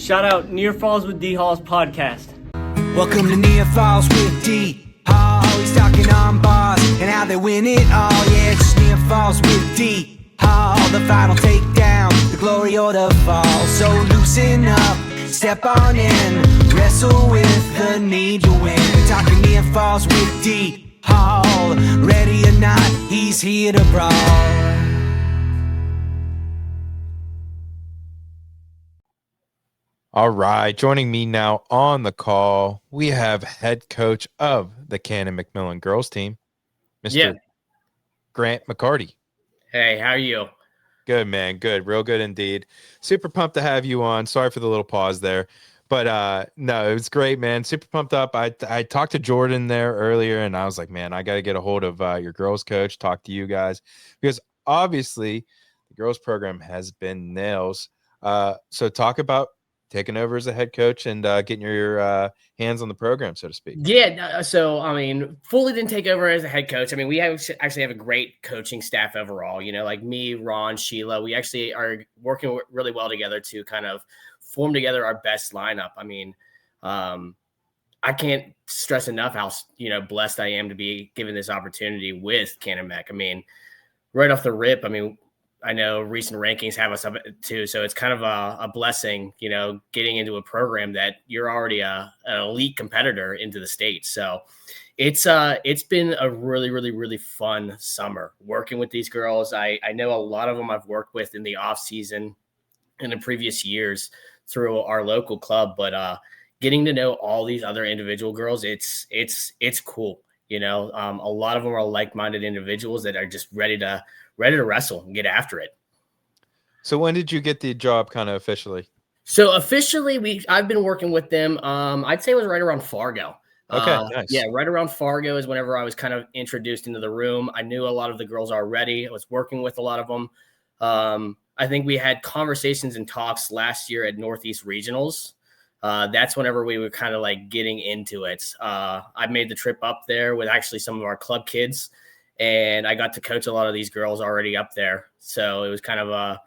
Shout out Near Falls with D Hall's podcast. Welcome to Near Falls with D Hall. He's talking on bars and how they win it all. Yeah, it's just Near Falls with D Hall. The final takedown, the glory or the fall. So loosen up, step on in, wrestle with the need to win. Talking Near Falls with D Hall. Ready or not, he's here to brawl. All right, joining me now on the call, we have head coach of the Canon McMillan girls team, Mr. Grant McCarty. Hey, how are you? Good, man. Good. Real good indeed. Super pumped to have you on. Sorry for the little pause there. But no, it was great, man. Super pumped up. I talked to Jordan there earlier, and I was like, man, I got to get a hold of your girls coach, talk to you guys, because obviously the girls program has been nails. So talk about taking over as a head coach and getting your hands on the program, so to speak. Yeah, so, I mean, fully didn't take over as a head coach. I mean, we actually have a great coaching staff overall, you know, like me, Ron, Sheila. We actually are working really well together to kind of form together our best lineup. I mean, I can't stress enough how, you know, blessed I am to be given this opportunity with Canon Mech. I mean, right off the rip, I mean, I know recent rankings have us up too, so it's kind of a blessing, you know, getting into a program that you're already an elite competitor into the state. So it's been a really, really, really fun summer working with these girls. I know a lot of them I've worked with in the off season in the previous years through our local club, but getting to know all these other individual girls, it's cool. You know, a lot of them are like-minded individuals that are just ready to wrestle and get after it. So when did you get the job kind of officially? So officially, I've been working with them. I'd say it was right around Fargo. Okay, nice. Yeah, right around Fargo is whenever I was kind of introduced into the room. I knew a lot of the girls already. I was working with a lot of them. I think we had conversations and talks last year at Northeast Regionals. That's whenever we were kind of like getting into it. I made the trip up there with actually some of our club kids, and I got to coach a lot of these girls already up there. So it was kind of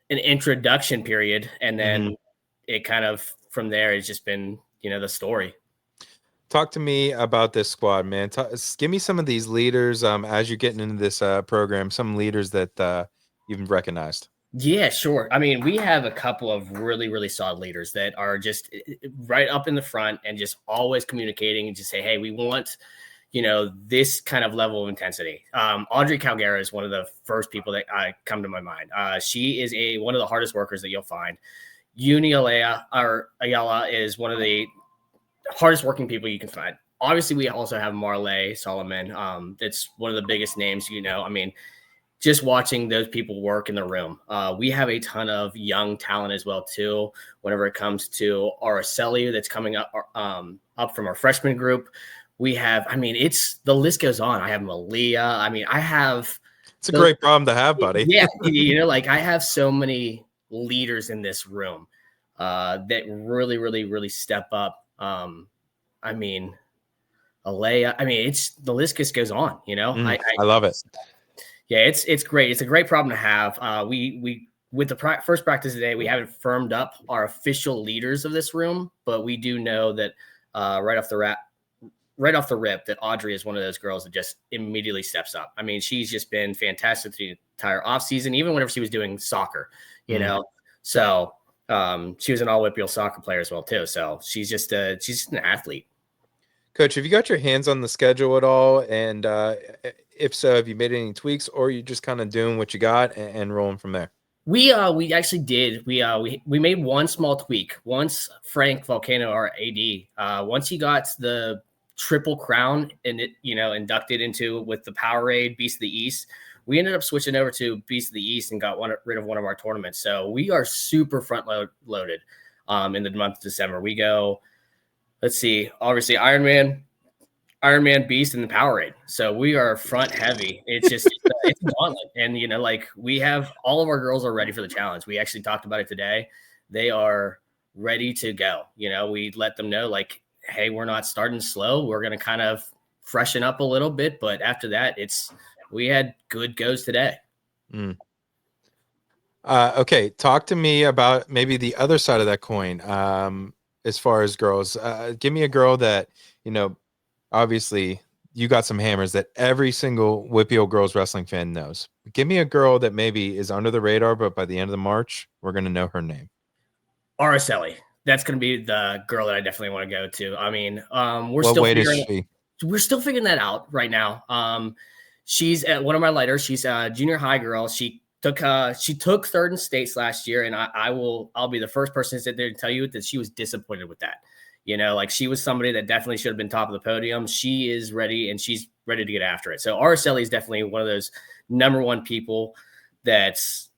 an introduction period. And then it kind of, from there, it's just been, you know, the story. Talk to me about this squad, man. Give me some of these leaders as you're getting into this program, some leaders that you've recognized. Yeah, sure. I mean, we have a couple of really, really solid leaders that are just right up in the front and just always communicating and just say, hey, we want, you know, this kind of level of intensity. Audrey Calgara is one of the first people that come to my mind. She is one of the hardest workers that you'll find. Uni Ayala is one of the hardest working people you can find. Obviously, we also have Marley Solomon. That's one of the biggest names, you know. I mean, just watching those people work in the room. We have a ton of young talent as well, too, whenever it comes to Araceli that's coming up from our freshman group. We have, I mean, the list goes on. I have Malia. I mean, it's a great problem to have, buddy. Yeah. You know, like I have so many leaders in this room that really, really, really step up. I mean, Alea, I mean, the list just goes on, you know. I love it. Yeah, it's great. It's a great problem to have. We with the first practice today, we haven't firmed up our official leaders of this room, but we do know that right off the rip, that Audrey is one of those girls that just immediately steps up. I mean, she's just been fantastic the entire off season, even whenever she was doing soccer, you know. So she was an all WPIAL soccer player as well too. So she's just an athlete. Coach, have you got your hands on the schedule at all? And if so, have you made any tweaks, or are you just kind of doing what you got and rolling from there? We actually did. We made one small tweak. Once Frank Volcano, our AD, once he got the Triple Crown and it, you know, inducted into with the Powerade Beast of the East, we ended up switching over to Beast of the East and got rid of one of our tournaments. So we are super front loaded in the month of December. We go, let's see, obviously Ironman, Beast, and the Powerade. So we are front heavy. It's just it's a gauntlet. And, you know, like we have all of our girls are ready for the challenge. We actually talked about it today. They are ready to go. You know, we let them know, like, hey, we're not starting slow. We're going to kind of freshen up a little bit. But after that, we had good goes today. Okay, talk to me about maybe the other side of that coin. As far as girls, give me a girl that, you know, obviously you got some hammers that every single WPIAL girls wrestling fan knows. Give me a girl that maybe is under the radar, but by the end of the March, we're gonna know her name. Araceli. That's going to be the girl that I definitely want to go to. I mean, What weight is she? we're still figuring that out right now. She's at one of my lighters. She's a junior high girl. She took third in states last year, and I'll be the first person to sit there and tell you that she was disappointed with that. You know, like she was somebody that definitely should have been top of the podium. She is ready, and she's ready to get after it. So Araceli is definitely one of those number one people that's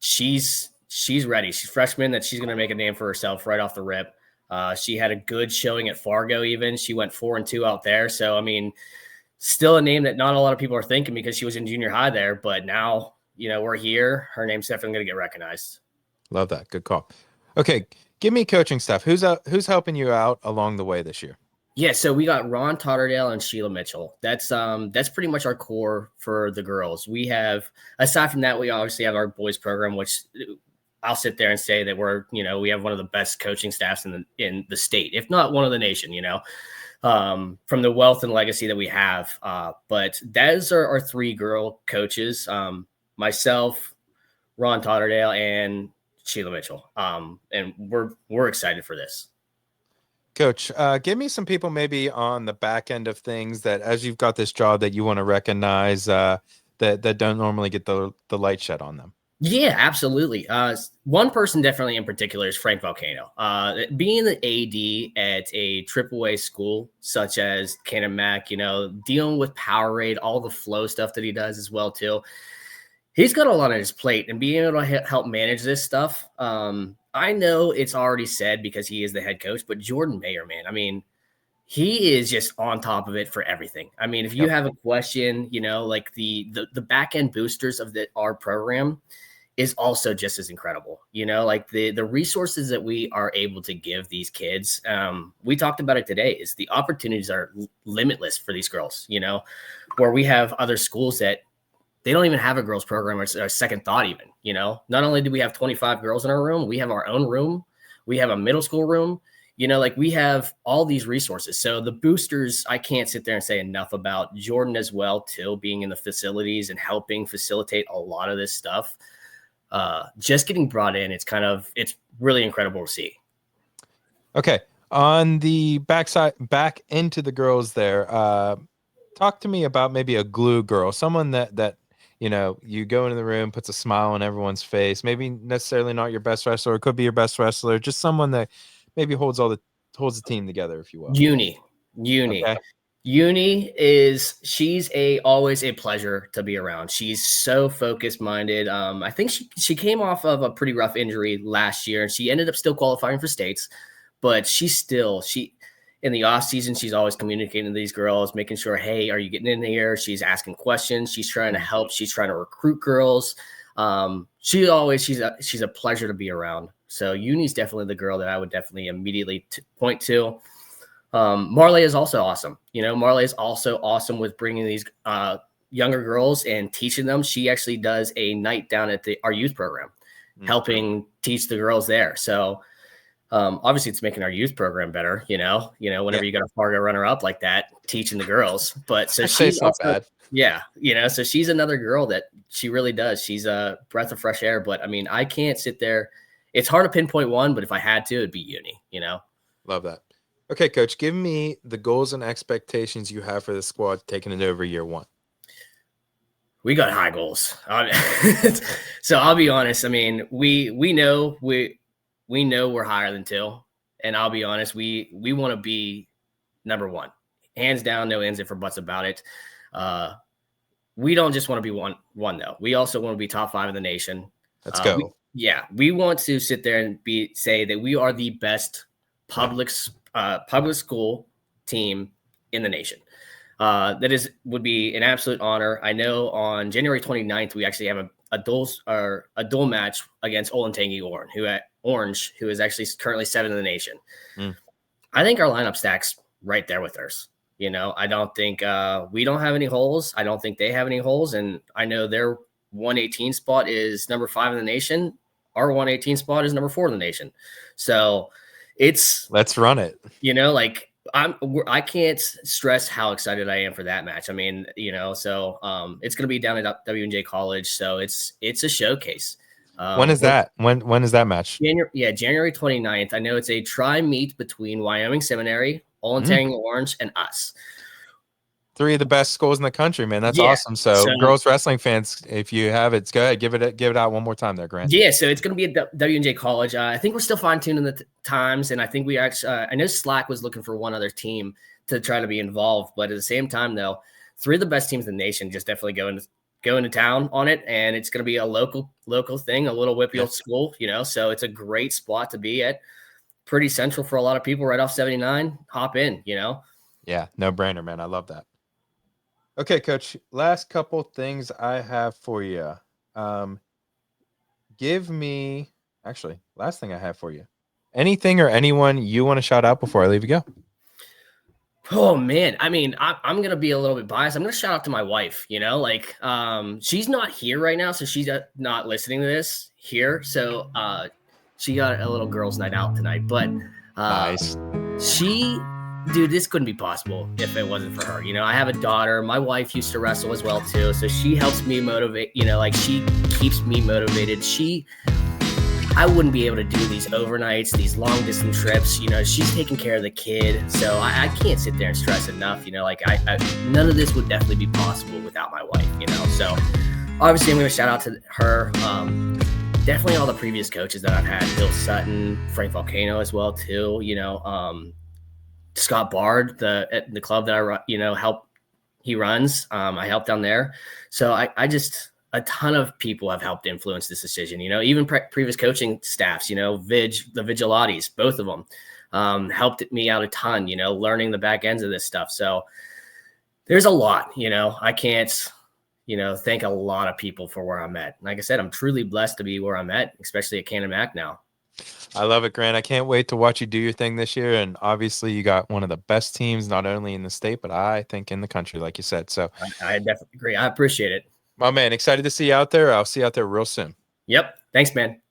she's ready. She's freshman that she's going to make a name for herself right off the rip. She had a good showing at Fargo. Even she went 4-2 out there. So, I mean, still a name that not a lot of people are thinking because she was in junior high there, but now, you know, we're here. Her name's definitely going to get recognized. Love that. Good call. Okay. Give me coaching stuff. Who's helping you out along the way this year? Yeah, so we got Ron Totterdale and Sheila Mitchell. That's pretty much our core for the girls. We have, aside from that, we obviously have our boys program, which I'll sit there and say that we have one of the best coaching staffs in the state, if not one of the nation, from the wealth and legacy that we have. But those are our three girl coaches, myself, Ron Totterdale, and Sheila Mitchell. And we're excited for this. Coach, give me some people maybe on the back end of things that as you've got this job that you want to recognize that don't normally get the light shed on them. Yeah, absolutely. One person definitely in particular is Frank Volcano. Being the AD at a AAA school such as Canon Mac, dealing with Powerade, all the flow stuff that he does as well too. He's got a lot on his plate, and being able to help manage this stuff. I know it's already said because he is the head coach, but Jordan Mayer, man, I mean, he is just on top of it for everything. I mean, if you have a question, like the back end boosters of our program is also just as incredible. Like the resources that we are able to give these kids. We talked about it today. Is the opportunities are limitless for these girls. Where we have other schools that they don't even have a girls program or a second thought even. Not only do we have 25 girls in our room, we have our own room. We have a middle school room. Like we have all these resources. So the boosters, I can't sit there and say enough about Jordan as well, too, being in the facilities and helping facilitate a lot of this stuff. Just getting brought in, it's really incredible to see. Okay. On the back into the girls there, talk to me about maybe a glue girl, someone that you go into the room, puts a smile on everyone's face, maybe necessarily not your best wrestler, it could be your best wrestler, just someone that maybe holds the team together, if you will. Uni. Okay. Uni she's always a pleasure to be around. She's so focused minded. I think she came off of a pretty rough injury last year, and she ended up still qualifying for states, but she in the off season, she's always communicating to these girls, making sure, hey, are you getting in here? She's asking questions. She's trying to help. She's trying to recruit girls. She's a pleasure to be around. So Uni's definitely the girl that I would definitely immediately point to. Marley is also awesome. Marley is also awesome with bringing these younger girls and teaching them. She actually does a night down at our youth program, helping teach the girls there. So obviously it's making our youth program better, whenever you got a Fargo runner up like that, teaching the girls. But so she's not bad. Yeah. So she's another girl that she really does. She's a breath of fresh air, but I mean, I can't sit there. It's hard to pinpoint one, but if I had to, it'd be Uni, Love that. Okay, Coach, give me the goals and expectations you have for the squad taking it over year one. We got high goals. So I'll be honest. I mean, we know we're higher than 2, and I'll be honest. We want to be number 1, hands down, no ands, if or buts about it. We don't just want to be one though. We also want to be top 5 in the nation. Let's go. We want to sit there and say that we are the best public school team in the nation. That would be an absolute honor. I know on January 29th, we actually have a dual match against Olentangy Orange, who is actually currently 7th in the nation. I think our lineup stacks right there with hers. I don't think we don't have any holes. I don't think they have any holes. And I know 118 spot is number 5 in the nation. Our 118 spot is number 4 in the nation. So let's run it. Like I can't stress how excited I am for that match. I mean, so it's going to be down at W&J College. So it's a showcase. When is that? When is that match? January 29th. I know it's a tri-meet between Wyoming Seminary, Olentangy Orange, and us. 3 of the best schools in the country, man. That's awesome. So girls wrestling fans, if you have it, go ahead, give it out one more time there, Grant. Yeah, so it's going to be at W&J College. I think we're still fine-tuning the times, and I think we actually I know Slack was looking for one other team to try to be involved, but at the same time, though, 3 of the best teams in the nation just definitely go into town on it, and it's going to be a local thing, a little WPIAL school, so it's a great spot to be at. Pretty central for a lot of people, right off 79. Hop in, Yeah, no brainer, man. I love that. Okay, Coach, last couple things I have for you. Last thing I have for you. Anything or anyone you want to shout out before I leave you go? Oh man, I mean, I'm gonna be a little bit biased. I'm gonna shout out to my wife. She's not here right now, so she's not listening to this here. So she got a little girls' night out tonight, but nice. Dude, this couldn't be possible if it wasn't for her. I have a daughter. My wife used to wrestle as well too, so she helps me motivate. She keeps me motivated. I wouldn't be able to do these overnights, these long distance trips. She's taking care of the kid, so I can't sit there and stress enough. None of this would definitely be possible without my wife. So obviously I'm going to shout out to her. Definitely all the previous coaches that I've had, Bill Sutton, Frank Volcano as well too. Scott Bard, the club that I he runs. I helped down there. So I just, a ton of people have helped influence this decision, even previous coaching staffs, the Vigilates, both of them helped me out a ton, learning the back ends of this stuff. So there's a lot, I can't, thank a lot of people for where I'm at. Like I said, I'm truly blessed to be where I'm at, especially at Canon Mac now. I love it, Grant. I can't wait to watch you do your thing this year. And obviously you got one of the best teams, not only in the state, but I think in the country, like you said. So I definitely agree. I appreciate it. My man, excited to see you out there. I'll see you out there real soon. Yep. Thanks, man.